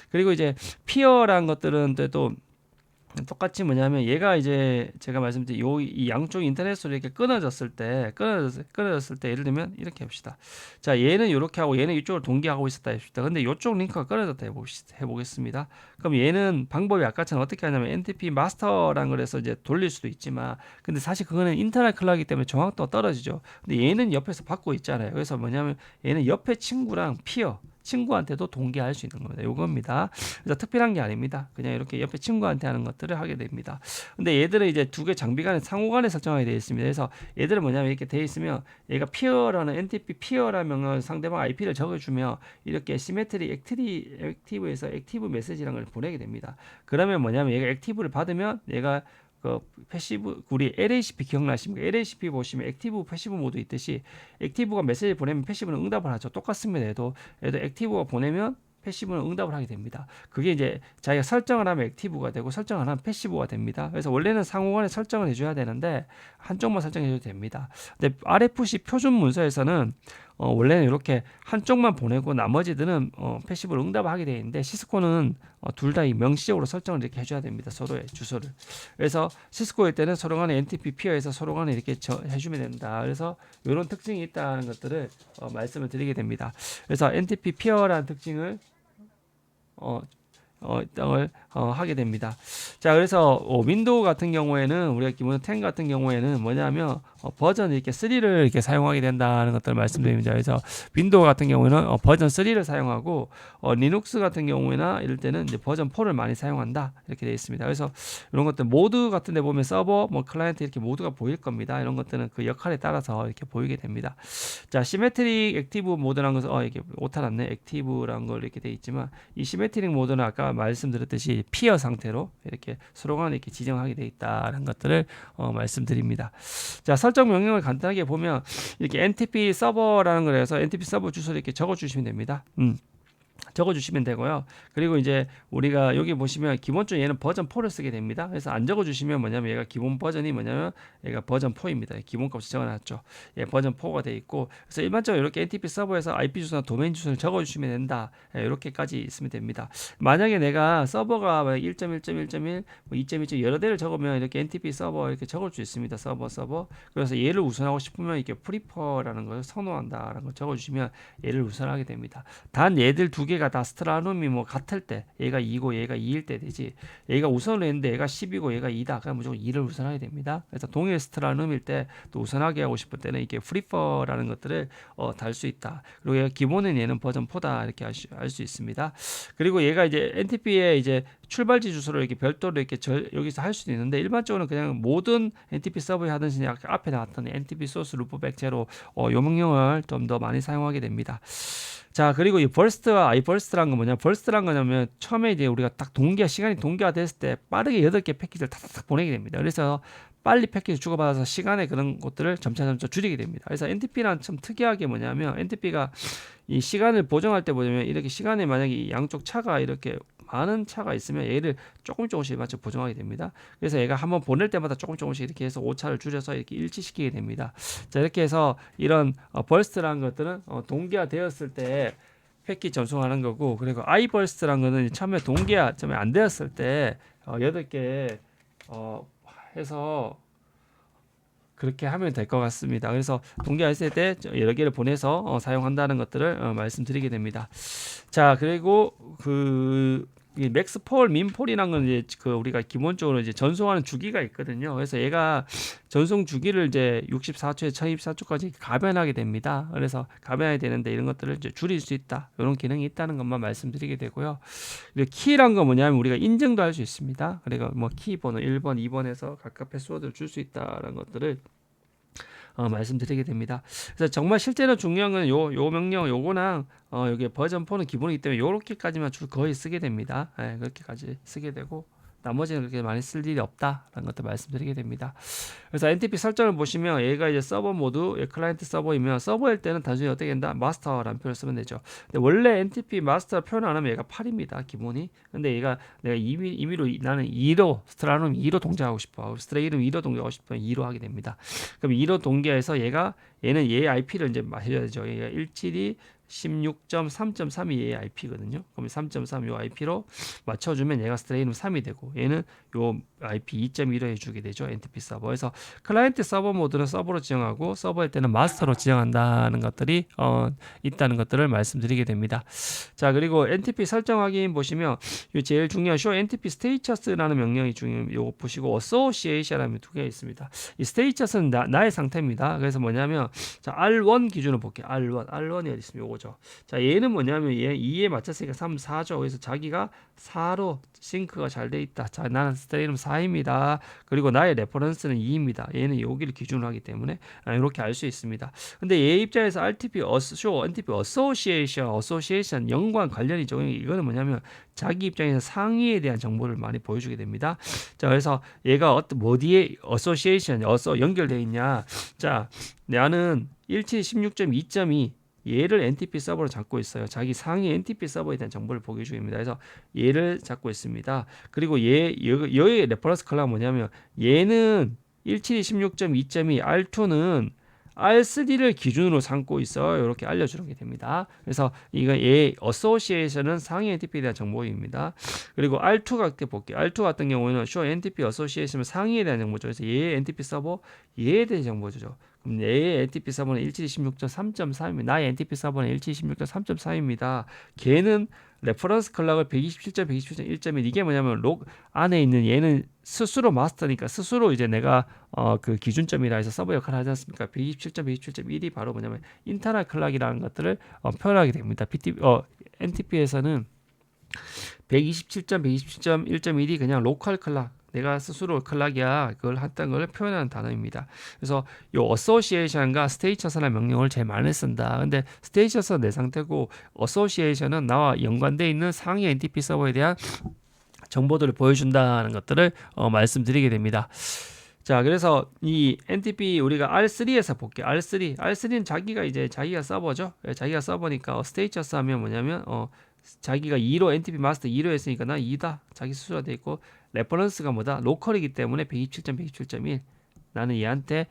S1: 그리고 이제 피어라는 것들은 또 똑같이 뭐냐면 얘가 이제 제가 말씀드린 이 양쪽 인터넷으로 이렇게 끊어졌을 때 예를 들면 이렇게 합시다. 자, 얘는 이렇게 하고 얘는 이쪽으로 동기하고 있었다 합시다. 근데 이쪽 링크가 끊어졌다 해보겠습니다. 그럼 얘는 방법이 아까처럼 어떻게 하냐면 NTP 마스터라는 걸 해서 이제 돌릴 수도 있지만 근데 사실 그거는 인터넷 클락이기 때문에 정확도가 떨어지죠. 근데 얘는 옆에서 받고 있잖아요. 그래서 뭐냐면 얘는 옆에 친구랑 피어 친구한테도 동기할 수 있는 겁니다. 요겁니다. 그래서 특별한 게 아닙니다. 그냥 이렇게 옆에 친구한테 하는 것들을 하게 됩니다. 근데 얘들은 이제 두 개 장비 간에 상호 간에 설정하게 되어 있습니다. 그래서 얘들은 뭐냐면 이렇게 되어 있으면 얘가 피어라는 NTP 피어라는 명령을 상대방 IP를 적어주면 이렇게 시메트리 액티브에서 액티브 메시지라는 걸 보내게 됩니다. 그러면 뭐냐면 얘가 액티브를 받으면 얘가 그 패시브 우리 LACP 기억나십니까? LACP 보시면 액티브 패시브 모드 있듯이 액티브가 메시지 보내면 패시브는 응답을 하죠. 똑같습니다. 얘도 액티브가 보내면 패시브는 응답을 하게 됩니다. 그게 이제 자기가 설정을 하면 액티브가 되고 설정을 하면 패시브가 됩니다. 그래서 원래는 상호간에 설정을 해줘야 되는데 한쪽만 설정해줘도 됩니다. 근데 RFC 표준 문서에서는 원래는 이렇게 한쪽만 보내고 나머지들은 패시브로 응답하게 되어 있는데 시스코는 둘 다 명시적으로 설정을 이렇게 해줘야 됩니다. 서로의 주소를. 그래서 시스코일 때는 서로 간에 NTP 피어에서 서로 간에 이렇게 해주면 된다. 그래서 이런 특징이 있다는 것들을 말씀을 드리게 됩니다. 그래서 NTP 피어라는 특징을 땅을 하게 됩니다. 자, 그래서 윈도우 같은 경우에는 우리가 기본 10 같은 경우에는 뭐냐면 버전 이렇게 3를 이렇게 사용하게 된다는 것들을 말씀드립니다. 그래서 윈도우 같은 경우에는 버전 3를 사용하고 리눅스 같은 경우에나 이럴 때는 이제 버전 4를 많이 사용한다 이렇게 되어 있습니다. 그래서 이런 것들 모드 같은 데 보면 서버, 뭐 클라이언트 이렇게 모두가 보일 겁니다. 이런 것들은 그 역할에 따라서 이렇게 보이게 됩니다. 자, 시메트릭 액티브 모드라는 것은 이게 오타났네. 액티브라는 걸 이렇게 되어 있지만 이 시메트릭 모드는 아까 말씀드렸듯이 피어 상태로 이렇게 서로 간에 이렇게 지정하게 되어 있다는 것들을 말씀드립니다. 자, 설정 명령을 간단하게 보면 이렇게 NTP 서버라는 걸 해서 NTP 서버 주소를 이렇게 적어 주시면 됩니다. 적어주시면 되고요. 그리고 이제 우리가 여기 보시면 기본적으로 얘는 버전 4를 쓰게 됩니다. 그래서 안 적어주시면 뭐냐면 얘가 기본 버전이 뭐냐면 얘가 버전 4입니다. 기본값을 적어놨죠. 예, 버전 4가 돼 있고 그래서 일반적으로 이렇게 NTP 서버에서 IP 주소나 도메인 주소를 적어주시면 된다. 예, 이렇게까지 있으면 됩니다. 만약에 내가 서버가 1.1.1.1, 뭐 2.1. 여러 대를 적으면 이렇게 NTP 서버 이렇게 적을 수 있습니다. 서버. 그래서 얘를 우선하고 싶으면 이렇게 프리퍼라는 걸 선호한다라는 걸 적어주시면 얘를 우선하게 됩니다. 단 얘들 두 개가 다 스트라눔이 뭐 같을 때 얘가 2고 얘가 2일 때 되지 얘가 우선을 했는데 얘가 10이고 얘가 2다 그럼 무조건 2를 우선하게 됩니다. 그래서 동일 스트라눔일 때 또 우선하게 하고 싶을 때는 이렇게 프리퍼라는 것들을 달 수 있다. 그리고 얘가 기본은 얘는 버전 4다 이렇게 알 수 있습니다. 그리고 얘가 이제 NTP의 이제 출발지 주소를 이렇게 별도로 이렇게 여기서 할 수도 있는데 일반적으로는 그냥 모든 NTP 서버에 하듯이 앞에 나왔던 NTP 소스 루프백 제로 요 명령을 좀 더 많이 사용하게 됩니다. 자, 그리고 이 벌스트와 아이벌스트라는 건 뭐냐? 벌스트라는 거냐면 처음에 이제 우리가 딱 시간이 동기화됐을 때 빠르게 8개 패키지를 탁탁 보내게 됩니다. 그래서 빨리 패키지 주고받아서 시간에 그런 것들을 점차 줄이게 됩니다. 그래서 NTP는 참 특이하게 뭐냐면 NTP가 이 시간을 보정할 때 보면 이렇게 시간에 만약에 양쪽 차가 이렇게 많은 차가 있으면 얘를 조금씩 맞춰 보정하게 됩니다. 그래서 얘가 한번 보낼 때마다 조금씩 이렇게 해서 오차를 줄여서 이렇게 일치시키게 됩니다. 자, 이렇게 해서 이런 벌스트라는 것들은 동기화되었을 때 패키지 전송하는 거고 그리고 아이벌스트라는 거는 처음에 동기화 안 되었을 때 8개 해서 그렇게 하면 될 것 같습니다. 그래서 동기화했을 때 여러 개를 보내서 사용한다는 것들을 말씀드리게 됩니다. 자, 그리고 이 맥스 폴, 민 폴이란 건 이제 우리가 기본적으로 이제 전송하는 주기가 있거든요. 그래서 얘가 전송 주기를 이제 64초에 1024초까지 가변하게 됩니다. 그래서 가변하게 되는데 이런 것들을 이제 줄일 수 있다. 이런 기능이 있다는 것만 말씀드리게 되고요. 그리고 키란 건 뭐냐면 우리가 인증도 할 수 있습니다. 그러니까 뭐 키 번호 1번, 2번에서 각각 패스워드를 줄 수 있다라는 것들을 말씀드리게 됩니다. 그래서 정말 실제로 중요한 건 요 명령 요거랑 여기 버전 4는 기본이기 때문에 요렇게까지만 거의 쓰게 됩니다. 예, 그렇게까지 쓰게 되고 나머지는 그렇게 많이 쓸 일이 없다라는 것도 말씀드리게 됩니다. 그래서 NTP 설정을 보시면 얘가 이제 서버 모드, 클라이언트 서버이면 서버일 때는 단순히 어떻게 된다? 마스터라는 표현을 쓰면 되죠. 근데 원래 NTP 마스터 표현 안 하면 얘가 8입니다. 기본이. 근데 얘가 내가 임의로 나는 2로 스트라눔 2로 동작하고 싶어. 스트레이름 2로 동작하고 싶으면 2로 하게 됩니다. 그럼 2로 동기화해서 얘는 얘 IP를 이제 해줘야 되죠. 얘가 172 16.3.3이 얘의 IP거든요. 그럼 3.3 요 IP로 맞춰주면 얘가 스트레이는 3이 되고 얘는 요 IP 2.1로 해주게 되죠. NTP 서버에서 클라이언트 서버 모드는 서버로 지정하고 서버일 때는 마스터로 지정한다는 것들이 있다는 것들을 말씀드리게 됩니다. 자, 그리고 NTP 설정 확인 보시면 요 제일 중요한 show NTP status라는 명령이 중요해요. 요거 보시고 association이라는 두 개가 있습니다. 이 status는 나의 상태입니다. 그래서 뭐냐면 자, R1 기준으로 볼게요. R1이 어디 있습니까? 요거죠. 자, 얘는 뭐냐면 얘 2에 맞췄으니까 3, 4죠. 그래서 자기가 4로 싱크가 잘 돼 있다. 자, 나는 스트레이름 4입니다. 그리고 나의 레퍼런스는 2입니다. 얘는 여기를 기준으로 하기 때문에 이렇게 알 수 있습니다. 근데 얘 입장에서 RTP, NTP Association 연관 관련이죠. 이거는 뭐냐면 자기 입장에서 상위에 대한 정보를 많이 보여주게 됩니다. 자, 그래서 얘가 어디에 Association, 연결되어 있냐. 자, 나는 1716.2.2 얘를 NTP 서버로 잡고 있어요. 자기 상위 NTP 서버에 대한 정보를 보기 중입니다. 그래서 얘를 잡고 있습니다. 그리고 여기의 레퍼런스 컬러가 뭐냐면 얘는 1716.2.2 R2는 R3를 기준으로 삼고 있어 이렇게 알려주는 게 됩니다. 그래서 이거 얘 어소시에이션은 상위 NTP에 대한 정보입니다. 그리고 R2 같게 볼게요. R2 같은 경우에는 show NTP 어소시에이션 상위에 대한 정보죠. 그래서 얘의 NTP 서버 얘에 대한 정보죠. 그럼 얘의 NTP 서버는 1726.3.4입니다. 나의 NTP 서버는 1726.3.4입니다. 걔는 레퍼런스 클락을 127점, 127.1.1 이게 뭐냐면 록 안에 있는 얘는 스스로 마스터니까 스스로 이제 내가 그 기준점이라 해서 서버 역할을 하지 않습니까? 127점, 127.1이 바로 뭐냐면 인터널 클락이라는 것들을 표현하게 됩니다. NTP에서는 127점, 127.1.1이 그냥 로컬 클락 내가 스스로 클락이야 그걸 했던 걸 표현하는 단어입니다. 그래서 이 어소시에이션과 스테이처스라는 명령을 제일 많이 쓴다. 근데 스테이처스는 내 상태고 어소시에이션은 나와 연관되어 있는 상위 NTP 서버에 대한 정보들을 보여준다는 것들을 말씀드리게 됩니다. 자, 그래서 이 NTP 우리가 R3에서 볼게요. R3는 자기가 서버죠. 자기가 서버니까 스테이처스 하면 뭐냐면 자기가 2로 NTP 마스터 2로 했으니까 나 2다. 자기 스스로 돼 있고 레퍼런스가 뭐다? 로컬이기 때문에 127점, 127.1. 나는 얘한테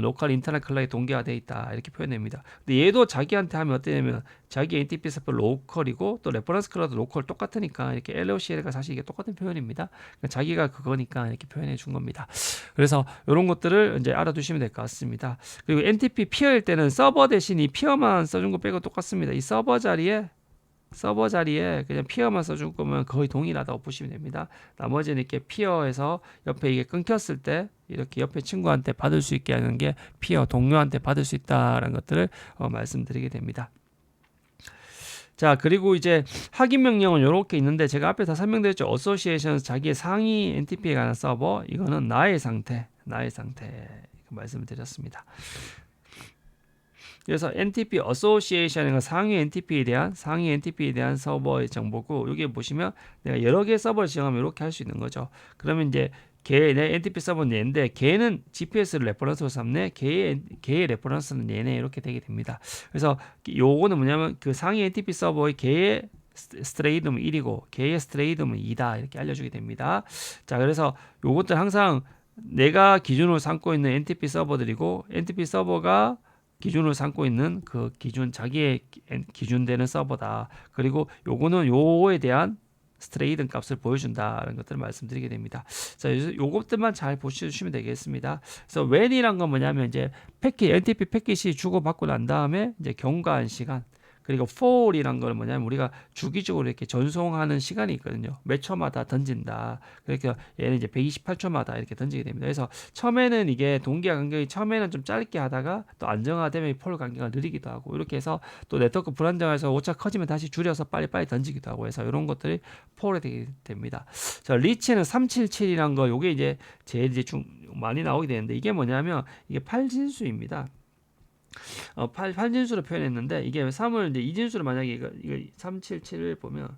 S1: 로컬 인터넷 클락에 동기화되어 있다. 이렇게 표현됩니다. 근데 얘도 자기한테 하면 어떠냐면 자기 NTP 서버 로컬이고 또 레퍼런스 클락도 로컬 똑같으니까 이렇게 LOCL가 사실 이게 똑같은 표현입니다. 그러니까 자기가 그거니까 이렇게 표현해 준 겁니다. 그래서 이런 것들을 이제 알아두시면 될 것 같습니다. 그리고 NTP 피어일 때는 서버 대신 이 피어만 써준 거 빼고 똑같습니다. 이 서버 자리에 그냥 피어만 써줄 거면 거의 동일하다고 보시면 됩니다. 나머지는 이렇게 피어에서 옆에 이게 끊겼을 때 이렇게 옆에 친구한테 받을 수 있게 하는 게 피어 동료한테 받을 수 있다라는 것들을 말씀드리게 됩니다. 자, 그리고 이제 확인 명령은 이렇게 있는데 제가 앞에 다 설명드렸죠. 어소시에이션 자기의 상위 NTP에 관한 서버 이거는 나의 상태 말씀을 드렸습니다. 그래서 NTP 어소시에이션은 상위 NTP에 대한 서버의 정보고 여기 보시면 내가 여러 개의 서버를 지정하면 이렇게 할 수 있는 거죠. 그러면 이제 내 NTP 서버는 얘인데 걔는 GPS를 레퍼런스로 삼네. 걔의 레퍼런스는 얘네 이렇게 되게 됩니다. 그래서 요거는 뭐냐면 그 상위 NTP 서버의 걔의 스트레이드는 1이고 걔의 스트레이드는 2다 이렇게 알려주게 됩니다. 자, 그래서 요것들 항상 내가 기준으로 삼고 있는 NTP 서버들이고 NTP 서버가 기준으로 삼고 있는 그 기준 자기의 기준되는 서버다. 그리고 요거는 요거에 대한 스트레이든 값을 보여준다는 것들을 말씀드리게 됩니다. 자, 요것들만 잘 보셔주시면 되겠습니다. 그래서 when이란 건 뭐냐면 이제 NTP 패킷이 주고받고 난 다음에 이제 경과한 시간. 그리고 for이란 건 뭐냐면 우리가 주기적으로 이렇게 전송하는 시간이 있거든요. 몇 초마다 던진다. 그러니까 얘는 이제 128초마다 이렇게 던지게 됩니다. 그래서 처음에는 이게 동기화 간격이 처음에는 좀 짧게 하다가 또 안정화되면 폴 간격이 느리기도 하고 이렇게 해서 또 네트워크 불안정해서 오차 커지면 다시 줄여서 빨리빨리 던지기도 하고 해서 이런 것들이 폴이 되게 됩니다. 자, 리치는 377이란 거 요게 이제 제일 이제 좀 많이 나오게 되는데 이게 뭐냐면 이게 8진수입니다. 8진수로 표현했는데 이게 3을 이제 2진수로 만약에 이거 377을 보면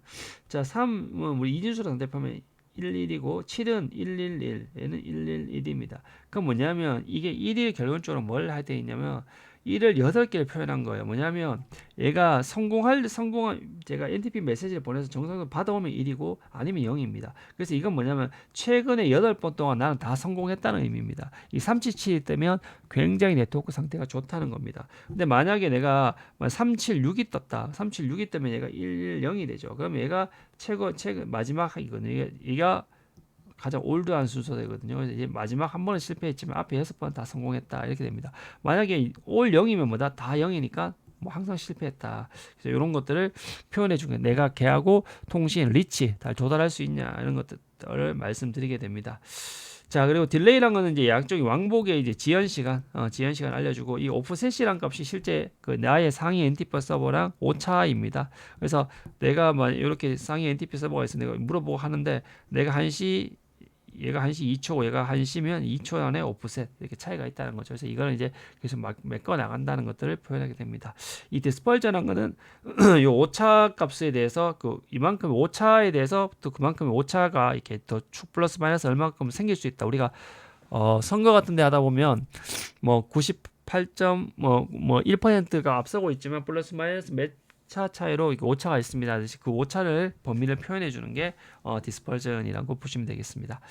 S1: 자 3은 우리 2진수로 상대하면 11이고 7은 111 얘는 111입니다. 그럼 뭐냐면 이게 1일 결론적으로 뭘 할 때 있냐면 1을 8개를 표현한 거예요. 뭐냐면 얘가 제가 NTP 메시지를 보내서 정상적으로 받아오면 1이고 아니면 0입니다. 그래서 이건 뭐냐면 최근에 8번 동안 나는 다 성공했다는 의미입니다. 이 377이 뜨면 굉장히 네트워크 상태가 좋다는 겁니다. 근데 만약에 내가 376이 떴다. 376이 뜨면 얘가 110이 되죠. 그럼 얘가 최근 마지막 이거는 얘가 가장 올드한 순서 되거든요. 그래서 이제 마지막 한 번은 실패했지만 앞에 6번 다 성공했다 이렇게 됩니다. 만약에 올 0이면 뭐다 다 0이니까 뭐 항상 실패했다. 그래서 이런 것들을 표현해 주는 내가 걔하고 통신 리치 다 조달할 수 있냐 이런 것들을 말씀드리게 됩니다. 자, 그리고 딜레이란 거는 이제 양쪽이 왕복의 이제 지연 시간 알려주고 이 오프셋이란 값이 실제 그 나의 상위 NTP 서버랑 오차입니다. 그래서 내가 막 이렇게 상위 NTP 서버가 있어 내가 물어보고 하는데 내가 얘가 1시 2초, 얘가 1시면 2초 안에 오프셋 이렇게 차이가 있다는 거죠. 그래서 이거는 이제 계속 메꿔 나간다는 것들을 표현하게 됩니다. 이 디스펄전한 거는 이 오차 값에 대해서 이만큼 오차에 대해서 또 그만큼의 오차가 이렇게 더 축 플러스 마이너스 얼마큼 생길 수 있다. 우리가 선거 같은 데 하다 보면 뭐 98점 뭐 1%가 앞서고 있지만 플러스 마이너스 몇 차 차이로 이렇게 오차가 있습니다. 그 오차를 범위를 표현해 주는 게 디스퍼전이라고 보시면 되겠습니다.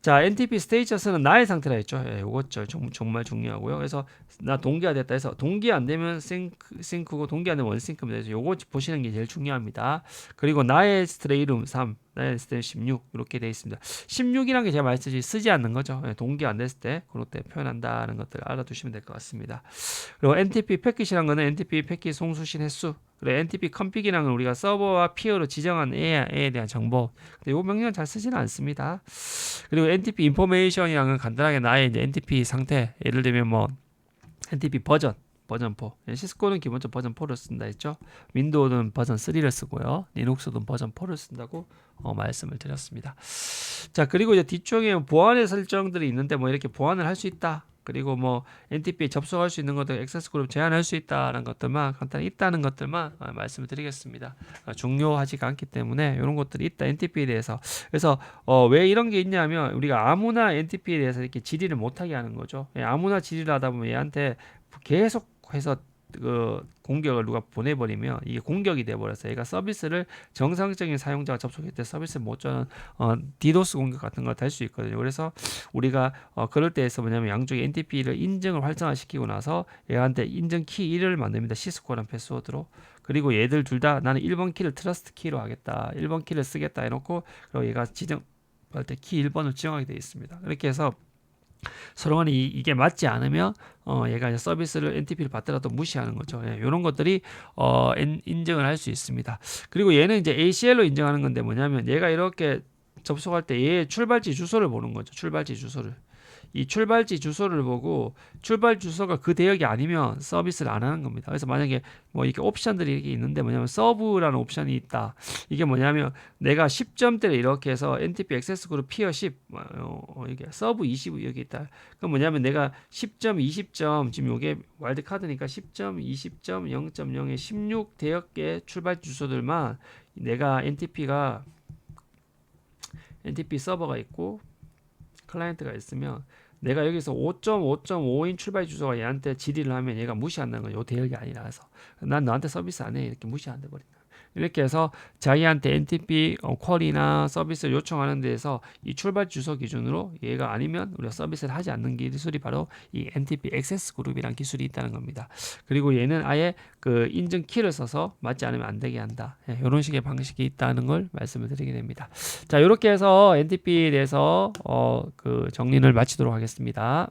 S1: 자, NTP 스테이터스는 나의 상태라 했죠. 예, 요거죠. 정말 중요하고요. 그래서 나 동기화 됐다 해서 동기 안 되면 싱크고 동기 안 되면 원싱크입니다. 그래서 요거 보시는 게 제일 중요합니다. 그리고 나의 스트레 이름 3, 나의 스트레 16 이렇게 되어 있습니다. 16이라는 게 제가 말했듯이 쓰지 않는 거죠. 예, 동기 안 됐을 때 그럴 때 표현한다는 것들 알아두시면 될 것 같습니다. 그리고 NTP 패킷이라는 거는 NTP 패킷 송수신 횟수. 그리고 NTP 컴픽이라는 건 우리가 서버와 피어로 지정한 A에 대한 정보. 근데 이 명령은 잘 쓰지는 않습니다. 그리고 NTP 인포메이션이라는 건 간단하게 나의 이제 NTP 상태. 예를 들면 뭐 NTP 버전 4. 시스코는 기본적으로 버전 4를 쓴다 했죠. 윈도우는 버전 3를 쓰고요. 리눅스도 버전 4를 쓴다고 말씀을 드렸습니다. 자, 그리고 이제 뒤쪽에 보안의 설정들이 있는데 뭐 이렇게 보안을 할 수 있다. 그리고 뭐 NTP에 접속할 수 있는 것들 액세스 그룹 제한할 수 있다는 것들만 간단히 있다는 것들만 말씀을 드리겠습니다. 중요하지가 않기 때문에 이런 것들이 있다 NTP에 대해서. 그래서 왜 이런 게 있냐면 우리가 아무나 NTP에 대해서 이렇게 질의를 못하게 하는 거죠. 아무나 질의를 하다 보면 얘한테 계속해서 그 공격을 누가 보내버리면 이게 공격이 돼버려서 얘가 서비스를 정상적인 사용자가 접속할 때 서비스를 못 주는 디도스 공격 같은 거 될 수 있거든요. 그래서 우리가 그럴 때에서 뭐냐면 양쪽에 NTP를 인증을 활성화시키고 나서 얘한테 인증 키 1을 만듭니다. 시스코란 패스워드로. 그리고 얘들 둘 다 나는 1번 키를 트러스트 키로 하겠다. 1번 키를 쓰겠다 해놓고 그리고 얘가 지정할 때 키 1번을 지정하게 되어 있습니다. 이렇게 해서 서로 간에 이게 맞지 않으면 얘가 이제 서비스를 NTP를 받더라도 무시하는 거죠. 예, 이런 것들이 인증을 할 수 있습니다. 그리고 얘는 이제 ACL로 인정하는 건데 뭐냐면 얘가 이렇게 접속할 때 얘의 출발지 주소를 보는 거죠. 출발지 주소를. 이 출발지 주소를 보고 출발 주소가 그 대역이 아니면 서비스를 안 하는 겁니다. 그래서 만약에 뭐 이렇게 옵션들이 이렇게 있는데 뭐냐면 서브라는 옵션이 있다. 이게 뭐냐면 내가 10점대를 이렇게 해서 NTP 액세스 그룹 피어 10 이게 서브 20 여기 있다. 그럼 뭐냐면 내가 10점, 20점 지금 요게 와일드 카드니까 10점, 20점, 0.0에 16 대역의 출발 주소들만 내가 NTP 서버가 있고 클라이언트가 있으면 내가 여기서 5.5.5인 출발 주소가 얘한테 질의를 하면 얘가 무시한다는 거예요. 요 대역이 아니라서. 난 너한테 서비스 안 해. 이렇게 무시한다 버린다. 이렇게 해서 자기한테 NTP 쿼리나 서비스를 요청하는 데에서 이 출발 주소 기준으로 얘가 아니면 우리가 서비스를 하지 않는 기술이 바로 이 NTP 액세스 그룹이라는 기술이 있다는 겁니다. 그리고 얘는 아예 그 인증 키를 써서 맞지 않으면 안 되게 한다. 이런 식의 방식이 있다는 걸 말씀을 드리게 됩니다. 자, 이렇게 해서 NTP에 대해서 그 정리를 마치도록 하겠습니다.